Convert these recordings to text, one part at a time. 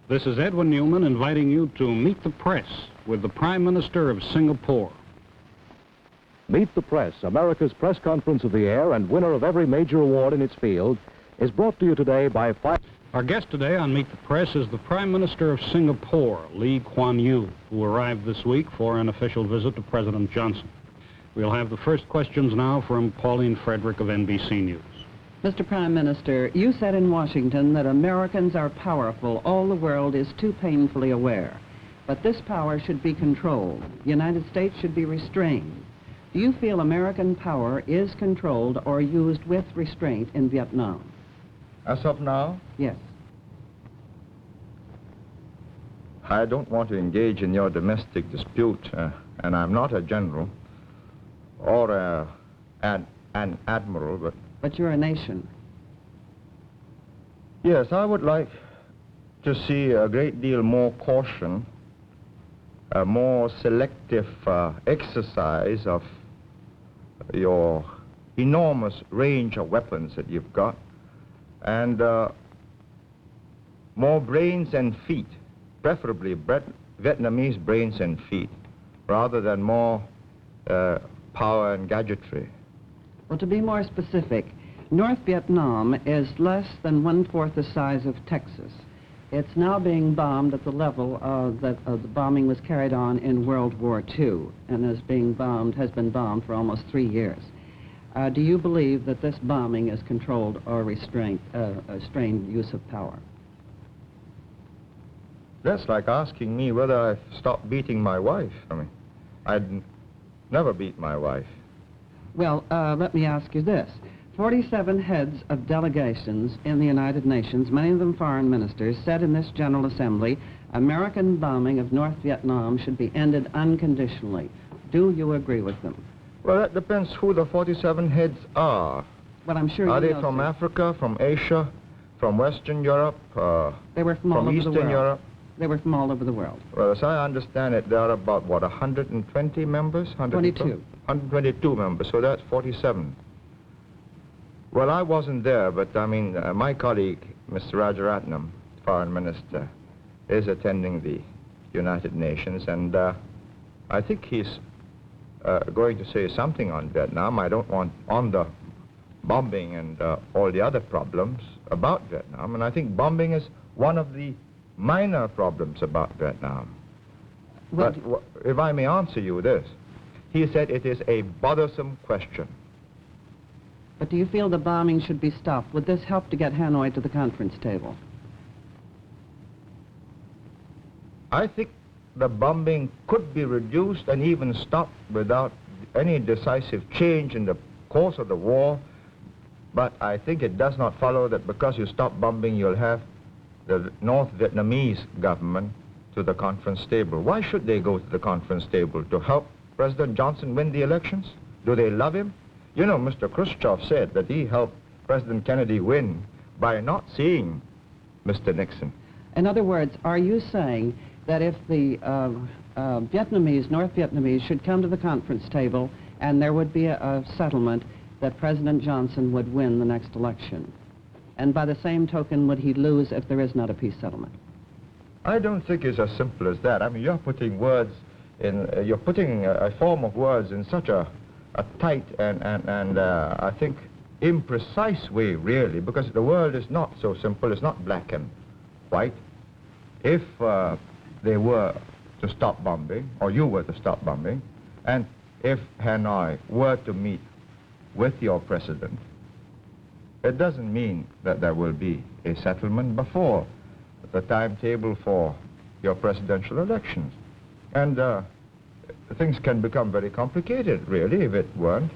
This is Edwin Newman inviting you to meet the press with the Prime Minister of Singapore. Meet the Press, America's press conference of the year and winner of every major award in its field, is brought to you today by Our guest today on Meet the Press is the Prime Minister of Singapore, Lee Kuan Yew, who arrived this week for an official visit to President Johnson. We'll have the first questions now from Pauline Frederick of NBC News. Mr. Prime Minister, you said in Washington that Americans are powerful. All the world is too painfully aware. But this power should be controlled. The United States should be restrained. Do you feel American power is controlled or used with restraint in Vietnam? As of now? Yes. I don't want to engage in your domestic dispute, and I'm not a general or an admiral, but... But you're a nation. Yes, I would like to see a great deal more caution, a more selective exercise of your enormous range of weapons that you've got, and more brains and feet, preferably Vietnamese brains and feet, rather than more power and gadgetry. Well, to be more specific, North Vietnam is less than 1/4 the size of Texas. It's now being bombed at the level that the bombing was carried on in World War II, and has been bombed for almost 3 years. Do you believe that this bombing is controlled or restrained use of power? That's like asking me whether I've stopped beating my wife. I mean, I'd never beat my wife. Well, let me ask you this. 47 heads of delegations in the United Nations, many of them foreign ministers, said in this General Assembly, American bombing of North Vietnam should be ended unconditionally. Do you agree with them? Well, that depends who the 47 heads are. Well, I'm sure Are you they know, from sir. Africa, from Asia, from Western Europe, They were from all over the Eastern world. Europe? They were from all over the world. Well, as I understand it, there are about, what, 120 members? 22. 122 members, so that's 47. Well, I wasn't there, but I mean, my colleague, Mr. Rajaratnam, Foreign Minister, is attending the United Nations, and I think he's going to say something on Vietnam. I don't want on the bombing and all the other problems about Vietnam, and I think bombing is one of the minor problems about Vietnam. Well, But if I may answer you this, he said it is a bothersome question. but do you feel the bombing should be stopped? Would this help to get Hanoi to the conference table? I think the bombing could be reduced and even stopped without any decisive change in the course of the war, but I think it does not follow that because you stop bombing, you'll have the North Vietnamese government to the conference table. Why should they go to the conference table? To help President Johnson win the elections? Do they love him? You know, Mr. Khrushchev said that he helped President Kennedy win by not seeing Mr. Nixon. In other words, are you saying that if the North Vietnamese should come to the conference table and there would be a settlement, that President Johnson would win the next election? And by the same token, would he lose if there is not a peace settlement? I don't think it's as simple as that. I mean, you're putting words in, you're putting a form of words in such a tight and I think imprecise way, really, because the world is not so simple. It's not black and white. If they were to stop bombing, or you were to stop bombing, and if Hanoi were to meet with your president, it doesn't mean that there will be a settlement before the timetable for your presidential elections. And things can become very complicated, really, if it weren't.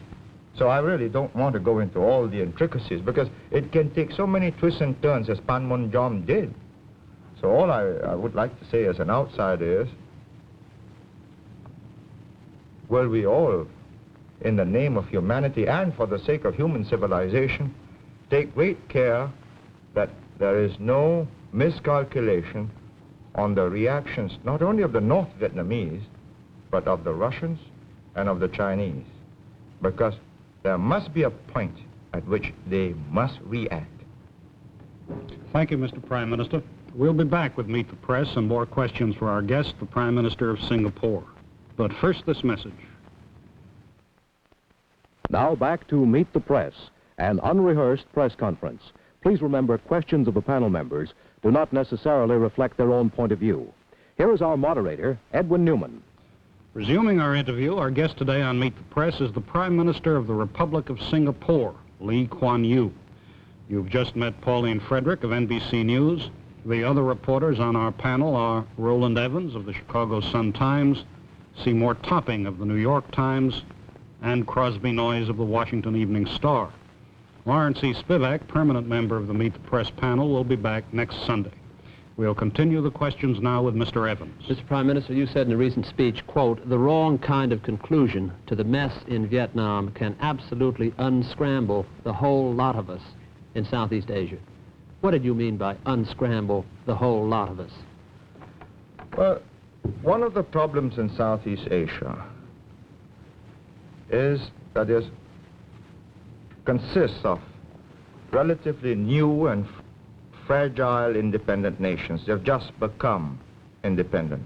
So I really don't want to go into all the intricacies, because it can take so many twists and turns, as Panmunjom did. So all I would like to say as an outsider is, will we all, in the name of humanity and for the sake of human civilization, take great care that there is no miscalculation on the reactions, not only of the North Vietnamese, but of the Russians and of the Chinese, because there must be a point at which they must react. Thank you, Mr. Prime Minister. We'll be back with Meet the Press and more questions for our guest, the Prime Minister of Singapore. But first, this message. Now back to Meet the Press, an unrehearsed press conference. Please remember, questions of the panel members do not necessarily reflect their own point of view. Here is our moderator, Edwin Newman. Resuming our interview, our guest today on Meet the Press is the Prime Minister of the Republic of Singapore, Lee Kuan Yew. You've just met Pauline Frederick of NBC News. The other reporters on our panel are Roland Evans of the Chicago Sun-Times, Seymour Topping of the New York Times, and Crosby Noyes of the Washington Evening Star. Lawrence E. Spivak, permanent member of the Meet the Press panel, will be back next Sunday. We'll continue the questions now with Mr. Evans. Mr. Prime Minister, you said in a recent speech, quote, "The wrong kind of conclusion to the mess in Vietnam can absolutely unscramble the whole lot of us in Southeast Asia." What did you mean by unscramble the whole lot of us? Well, one of the problems in Southeast Asia is that it consists of relatively new and fragile independent nations. They've just become independent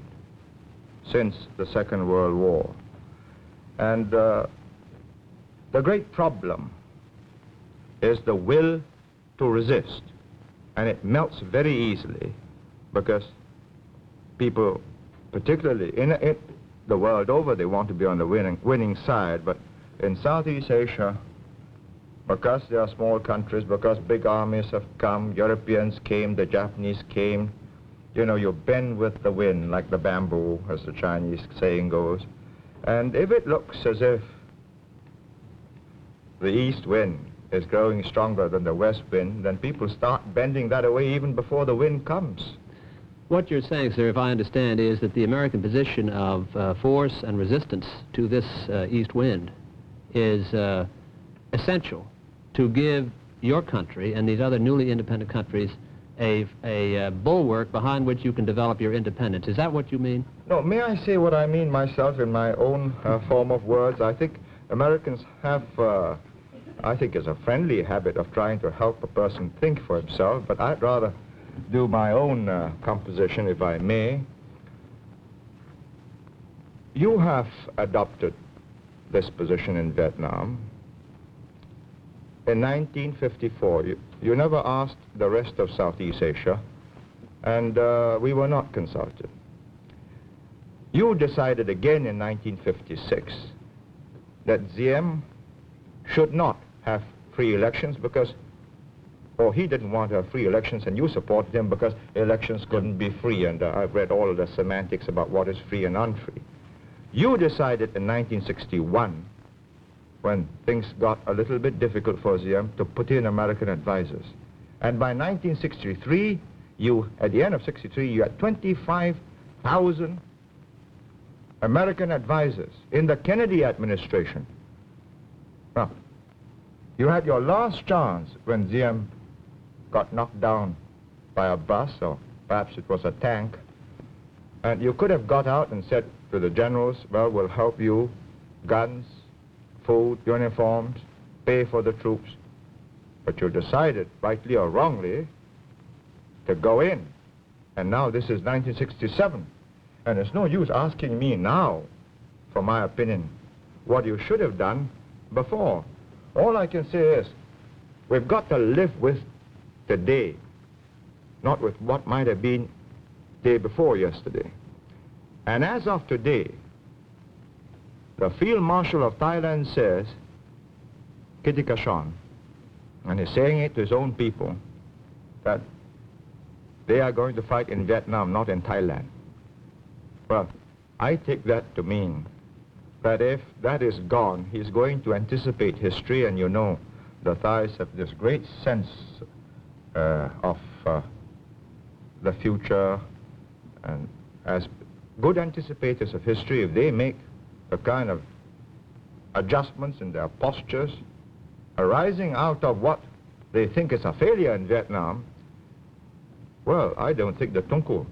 since the Second World War. And the great problem is the will to resist. And it melts very easily because people, particularly in the world over, they want to be on the winning side. But in Southeast Asia, because they are small countries, because big armies have come, Europeans came, the Japanese came, you know, you bend with the wind like the bamboo, as the Chinese saying goes. And if it looks as if the east wind is growing stronger than the west wind, then people start bending that away even before the wind comes. What you're saying, sir, if I understand, is that the American position of force and resistance to this east wind is essential to give your country and these other newly independent countries a bulwark behind which you can develop your independence. Is that what you mean? No, may I say what I mean myself in my own form of words? I think Americans have, I think, is a friendly habit of trying to help a person think for himself, but I'd rather do my own composition, if I may. You have adopted this position in Vietnam. In 1954, you never asked the rest of Southeast Asia, and we were not consulted. You decided again in 1956 that Diem should not have free elections because, or he didn't want to have free elections, and you supported him because elections couldn't be free, and I've read all of the semantics about what is free and unfree. You decided in 1961, when things got a little bit difficult for Diem, to put in American advisors. And by 1963, at the end of 63, you had 25,000 American advisors in the Kennedy administration. Now, you had your last chance when Diem got knocked down by a bus, or perhaps it was a tank, and you could have got out and said to the generals, well, we'll help you, guns, food, uniforms, pay for the troops. But you decided, rightly or wrongly, to go in. And now this is 1967. And it's no use asking me now, for my opinion, what you should have done before. All I can say is, we've got to live with today, not with what might have been day before yesterday. And as of today, the Field Marshal of Thailand says, Kitikashon, and he's saying it to his own people, that they are going to fight in Vietnam, not in Thailand. Well, I take that to mean that if that is gone, he's going to anticipate history, and you know, the Thais have this great sense of the future, and as good anticipators of history, if they make the kind of adjustments in their postures arising out of what they think is a failure in Vietnam, well, I don't think the Tunku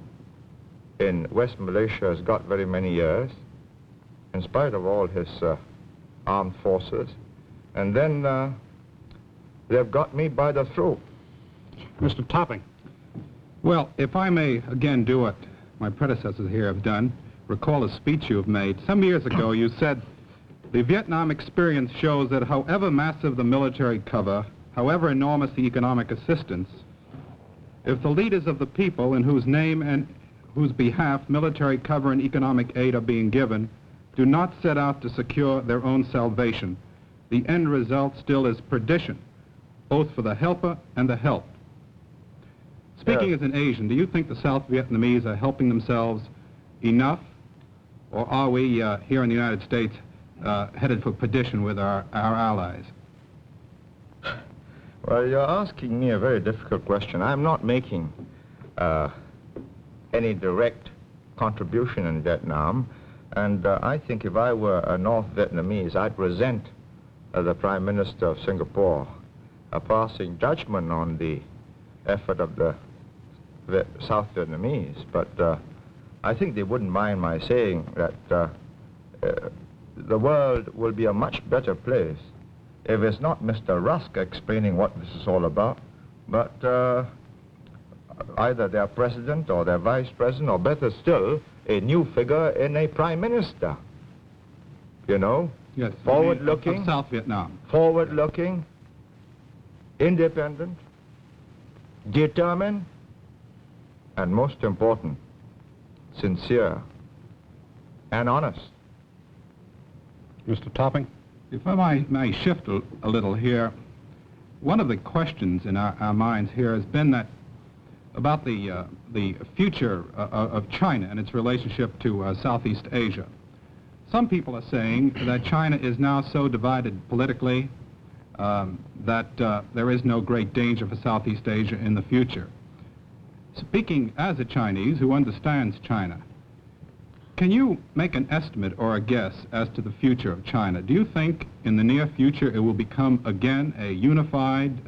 in West Malaysia has got very many years, in spite of all his armed forces. And then they've got me by the throat. Mr. Topping, Well, if I may again do what my predecessors here have done, recall a speech you have made. Some years ago you said, the Vietnam experience shows that however massive the military cover, however enormous the economic assistance, if the leaders of the people in whose name and whose behalf military cover and economic aid are being given do not set out to secure their own salvation, the end result still is perdition, both for the helper and the helped. Speaking as an Asian, do you think the South Vietnamese are helping themselves enough, or are we here in the United States headed for perdition with our allies? Well, you're asking me a very difficult question. I'm not making any direct contribution in Vietnam, and I think if I were a North Vietnamese, I'd resent the Prime Minister of Singapore passing judgment on the effort of the South Vietnamese, but I think they wouldn't mind my saying that the world will be a much better place if it's not Mr. Rusk explaining what this is all about, but either their president or their vice president, or better still, a new figure in a prime minister. You know? Yes. Forward-looking. Of South Vietnam. Forward-looking, independent, determined, and most important, sincere and honest. Mr. Topping? If I may shift a little here, one of the questions in our minds here has been that about the future of China and its relationship to Southeast Asia. Some people are saying that China is now so divided politically that there is no great danger for Southeast Asia in the future. Speaking as a Chinese who understands China, can you make an estimate or a guess as to the future of China? Do you think in the near future it will become again a unified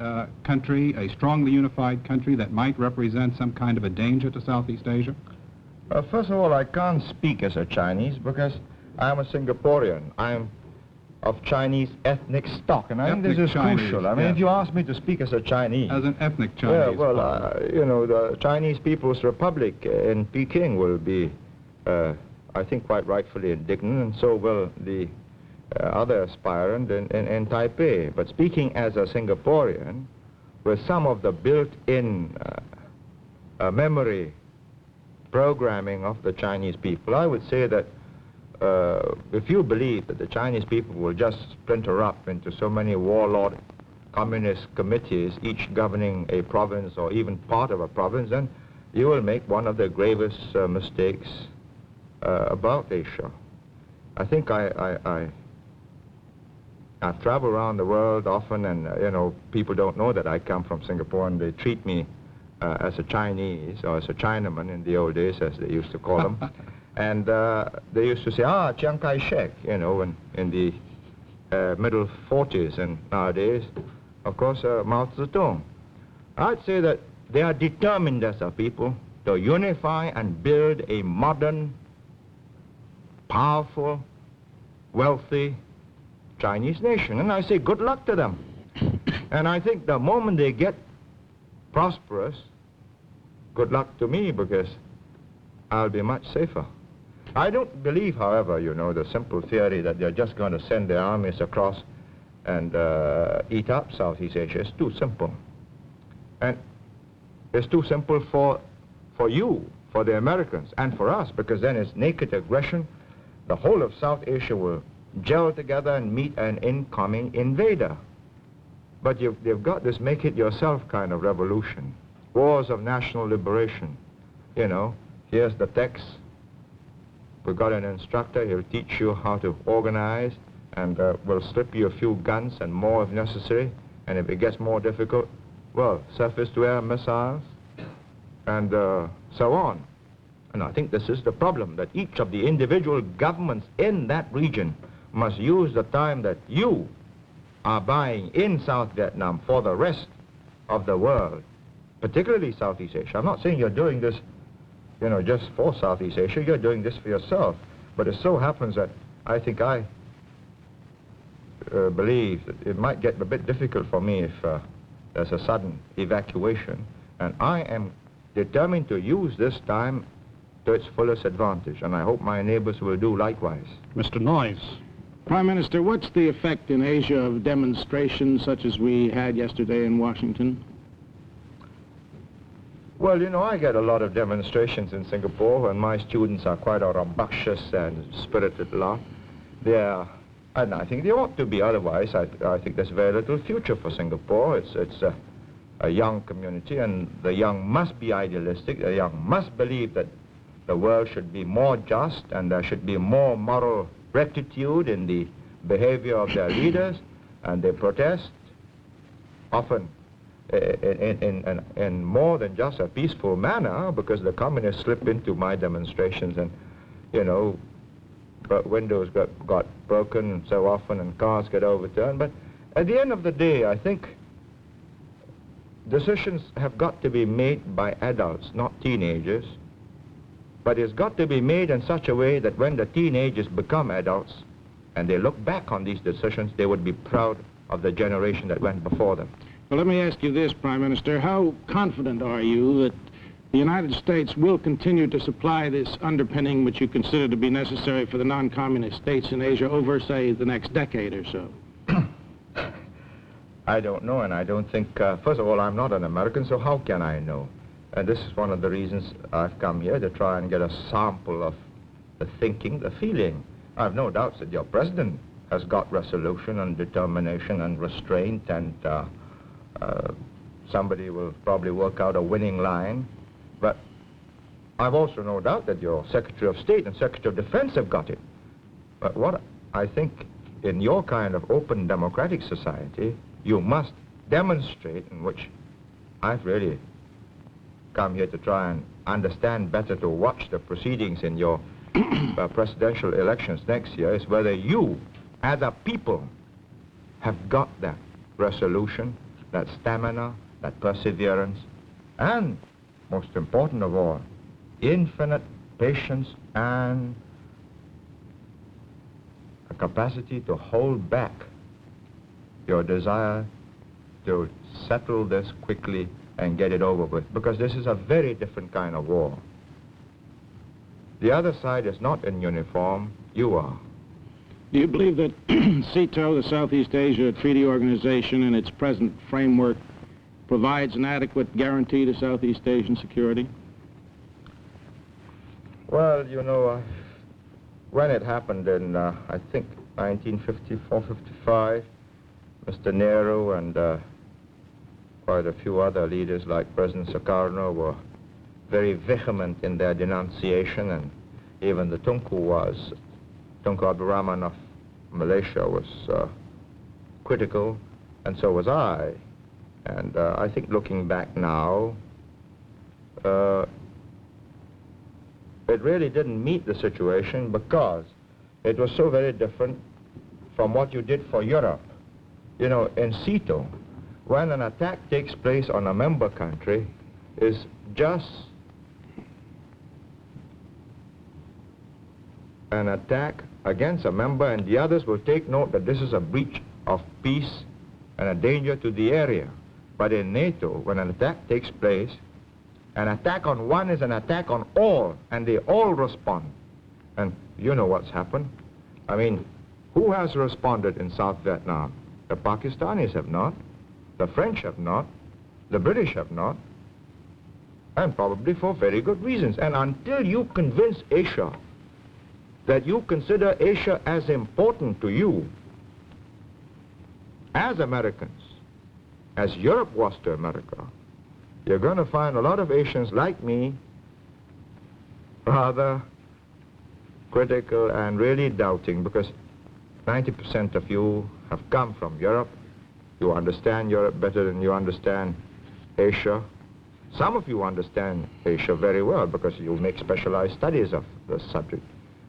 country, a strongly unified country that might represent some kind of a danger to Southeast Asia? First of all, I can't speak as a Chinese because I'm a Singaporean. I'm of Chinese ethnic stock, and I think this is crucial. I mean, if you ask me to speak as a Chinese... As an ethnic Chinese. Yeah, well, you know, the Chinese People's Republic in Peking will be, I think, quite rightfully indignant, and so will the other aspirant in Taipei. But speaking as a Singaporean, with some of the built-in memory programming of the Chinese people, I would say that if you believe that the Chinese people will just splinter up into so many warlord communist committees, each governing a province or even part of a province, then you will make one of the gravest mistakes about Asia. I think I've traveled around the world often, and you know, people don't know that I come from Singapore, and they treat me as a Chinese or as a Chinaman in the old days, as they used to call them. And they used to say, Chiang Kai-shek, you know, in the middle 40s, and nowadays, of course, Mao Zedong. I'd say that they are determined as a people to unify and build a modern, powerful, wealthy Chinese nation. And I say good luck to them. And I think the moment they get prosperous, good luck to me, because I'll be much safer. I don't believe, however, you know, the simple theory that they're just going to send their armies across and eat up Southeast Asia. It's too simple. And it's too simple for you, for the Americans, and for us, because then it's naked aggression. The whole of South Asia will gel together and meet an incoming invader. But they've got this make-it-yourself kind of revolution. Wars of national liberation. You know, here's the text. We've got an instructor, he'll teach you how to organize, and we'll slip you a few guns and more if necessary. And if it gets more difficult, well, surface-to-air missiles, and so on. And I think this is the problem, that each of the individual governments in that region must use the time that you are buying in South Vietnam for the rest of the world, particularly Southeast Asia. I'm not saying you're doing this, you know, just for Southeast Asia. You're doing this for yourself. But it so happens that I think I believe that it might get a bit difficult for me if there's a sudden evacuation. And I am determined to use this time to its fullest advantage, and I hope my neighbors will do likewise. Mr. Noyes. Prime Minister, what's the effect in Asia of demonstrations such as we had yesterday in Washington? Well, you know, I get a lot of demonstrations in Singapore, and my students are quite a rambunctious and spirited lot. And I think they ought to be, otherwise I think there's very little future for Singapore. It's a young community, and the young must be idealistic. The young must believe that the world should be more just, and there should be more moral rectitude in the behavior of their leaders, and they protest often in more than just a peaceful manner, because the communists slip into my demonstrations and, you know, windows got broken so often and cars get overturned. But at the end of the day, I think decisions have got to be made by adults, not teenagers. But it's got to be made in such a way that when the teenagers become adults and they look back on these decisions, they would be proud of the generation that went before them. Well, let me ask you this, Prime Minister. How confident are you that the United States will continue to supply this underpinning which you consider to be necessary for the non-communist states in Asia over, say, the next decade or so? I don't know, and I don't think, first of all, I'm not an American, so how can I know? And this is one of the reasons I've come here, to try and get a sample of the thinking, the feeling. I have no doubts that your president has got resolution and determination and restraint, and somebody will probably work out a winning line. But I've also no doubt that your Secretary of State and Secretary of Defense have got it. But what I think in your kind of open democratic society, you must demonstrate, in which I've really come here to try and understand better, to watch the proceedings in your presidential elections next year, is whether you, as a people, have got that resolution, that stamina, that perseverance, and, most important of all, infinite patience and a capacity to hold back your desire to settle this quickly and get it over with, because this is a very different kind of war. The other side is not in uniform, you are. Do you believe that CETO, the Southeast Asia Treaty Organization, in its present framework, provides an adequate guarantee to Southeast Asian security? Well, you know, when it happened in, I think, 1954-55, Mr. Nehru and quite a few other leaders like President Sukarno were very vehement in their denunciation, and even the Tunku Abdul Rahman of Malaysia was critical, and so was I. And I think looking back now, it really didn't meet the situation, because it was so very different from what you did for Europe. You know, in CETO, when an attack takes place on a member country, is just an attack against a member, and the others will take note that this is a breach of peace and a danger to the area. But in NATO, when an attack takes place, an attack on one is an attack on all, and they all respond. And you know what's happened. I mean, who has responded in South Vietnam? The Pakistanis have not, the French have not, the British have not, and probably for very good reasons. And until you convince Asia that you consider Asia as important to you, as Americans, as Europe was to America, you're going to find a lot of Asians like me rather critical and really doubting, because 90% of you have come from Europe. You understand Europe better than you understand Asia. Some of you understand Asia very well because you make specialized studies of the subject.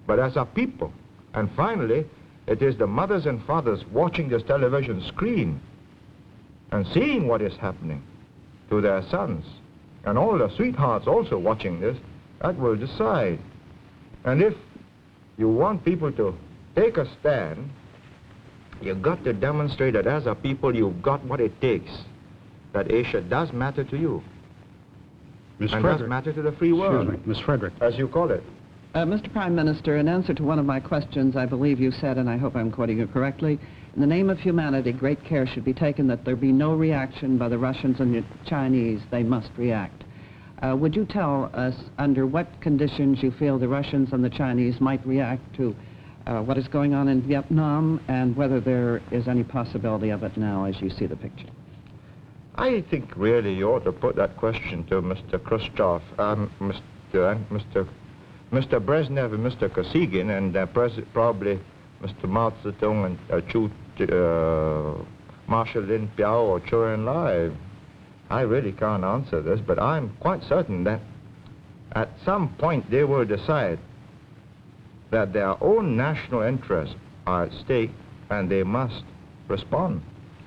But as a people, and finally, it is the mothers and fathers watching this television screen and seeing what is happening to their sons, and all the sweethearts also watching this, that will decide. And if you want people to take a stand, you've got to demonstrate that as a people you've got what it takes, that Asia does matter to you. Ms. And Frederick. does matter to the free world. Excuse me, Ms. Frederick. As you call it. Mr. Prime Minister, in answer to one of my questions, I believe you said, and I hope I'm quoting you correctly, in the name of humanity, great care should be taken that there be no reaction by the Russians and the Chinese. They must react. Would you tell us under what conditions you feel the Russians and the Chinese might react to what is going on in Vietnam, and whether there is any possibility of it now as you see the picture? I think really you ought to put that question to Mr. Khrushchev, Mr. Brezhnev and Mr. Kosygin, and probably Mr. Mao Zedong and Marshal Lin Piao or Zhou Enlai. I really can't answer this, but I'm quite certain that at some point they will decide that their own national interests are at stake and they must respond.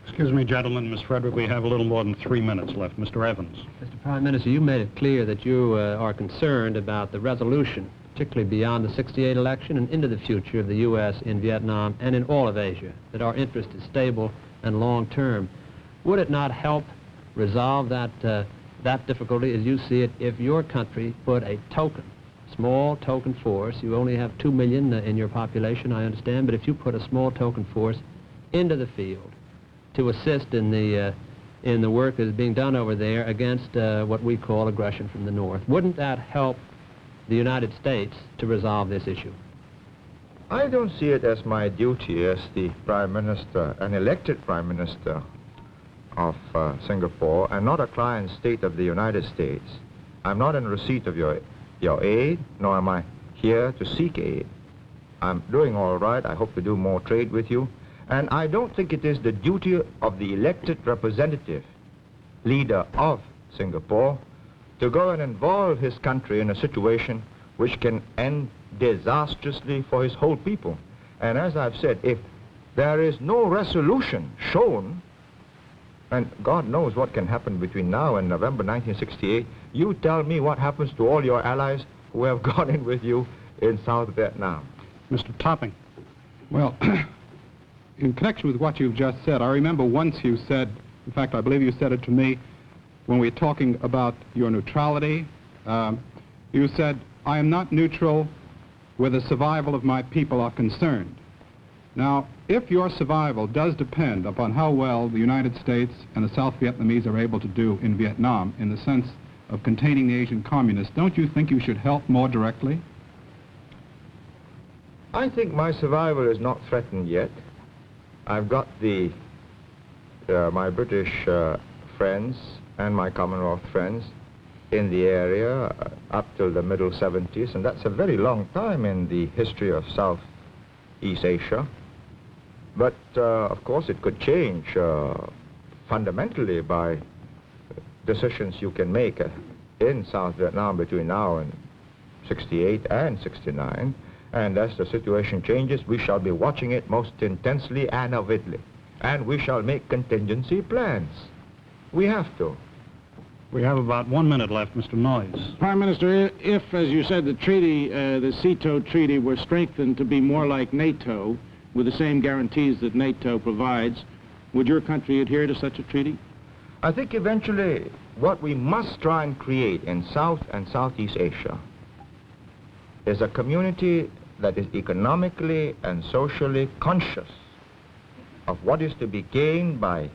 Excuse me, gentlemen, Ms. Frederick, we have a little more than 3 minutes left. Mr. Evans. Mr. Prime Minister, you made it clear that you are concerned about the resolution, particularly beyond the '68 election and into the future of the U.S. in Vietnam and in all of Asia, that our interest is stable and long-term. Would it not help resolve that difficulty, as you see it, if your country put a small token force? You only have 2 million in your population, I understand, but if you put a small token force into the field to assist in the work that is being done over there against what we call aggression from the North, wouldn't that help the United States to resolve this issue? I don't see it as my duty as the Prime Minister, an elected Prime Minister of Singapore, and not a client state of the United States. I'm not in receipt of your aid, nor am I here to seek aid. I'm doing all right. I hope to do more trade with you. And I don't think it is the duty of the elected representative, leader of Singapore, to go and involve his country in a situation which can end disastrously for his whole people. And as I've said, if there is no resolution shown, and God knows what can happen between now and November 1968, you tell me what happens to all your allies who have gone in with you in South Vietnam. Mr. Topping. Well, in connection with what you've just said, I remember once you said, in fact, I believe you said it to me, when we were talking about your neutrality, you said, I am not neutral where the survival of my people are concerned. Now, if your survival does depend upon how well the United States and the South Vietnamese are able to do in Vietnam in the sense of containing the Asian communists, don't you think you should help more directly? I think my survival is not threatened yet. I've got my British friends and my Commonwealth friends in the area up till the middle 70s, and that's a very long time in the history of Southeast Asia. But, of course, it could change fundamentally by decisions you can make in South Vietnam between now and '68 and '69. And as the situation changes, we shall be watching it most intensely and avidly. And we shall make contingency plans. We have to. We have about 1 minute left, Mr. Noyes. Prime Minister, if, as you said, the treaty, the SEATO treaty, were strengthened to be more like NATO, with the same guarantees that NATO provides, would your country adhere to such a treaty? I think eventually what we must try and create in South and Southeast Asia is a community that is economically and socially conscious of what is to be gained by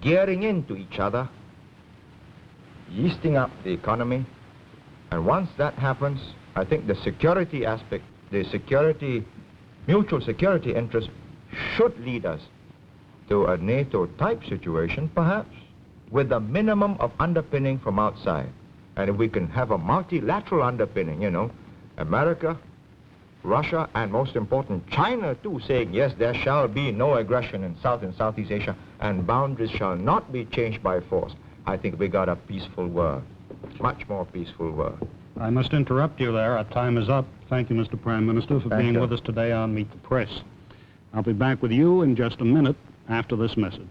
gearing into each other, yeasting up the economy, and once that happens, I think the security aspect, mutual security interest should lead us to a NATO-type situation, perhaps, with a minimum of underpinning from outside. And if we can have a multilateral underpinning, you know, America, Russia, and most important, China too, saying, yes, there shall be no aggression in South and Southeast Asia, and boundaries shall not be changed by force, I think we got a peaceful world, much more peaceful world. I must interrupt you there. Our time is up. Thank you, Mr. Prime Minister, for being with us today on Meet the Press. I'll be back with you in just a minute after this message.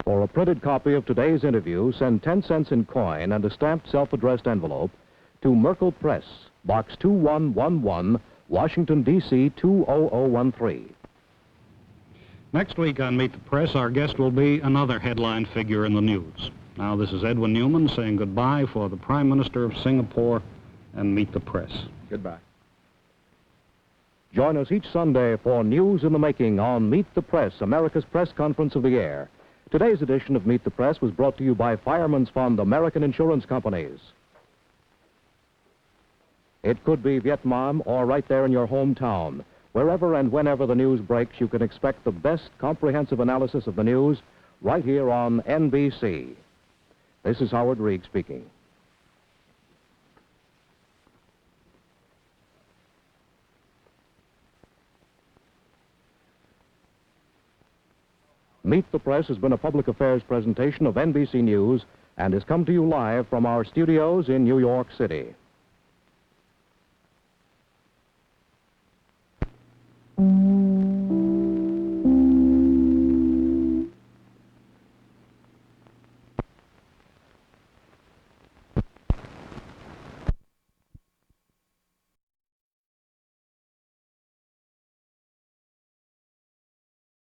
For a printed copy of today's interview, send 10 cents in coin and a stamped self-addressed envelope to Merkel Press, Box 2111, Washington, D.C. 20013. Next week on Meet the Press, our guest will be another headline figure in the news. Now, this is Edwin Newman saying goodbye for the Prime Minister of Singapore and Meet the Press. Goodbye. Join us each Sunday for News in the Making on Meet the Press, America's press conference of the year. Today's edition of Meet the Press was brought to you by Fireman's Fund American Insurance Companies. It could be Vietnam or right there in your hometown. Wherever and whenever the news breaks, you can expect the best comprehensive analysis of the news right here on NBC. This is Howard Reed speaking. Meet the Press has been a public affairs presentation of NBC News and has come to you live from our studios in New York City. Mm-hmm.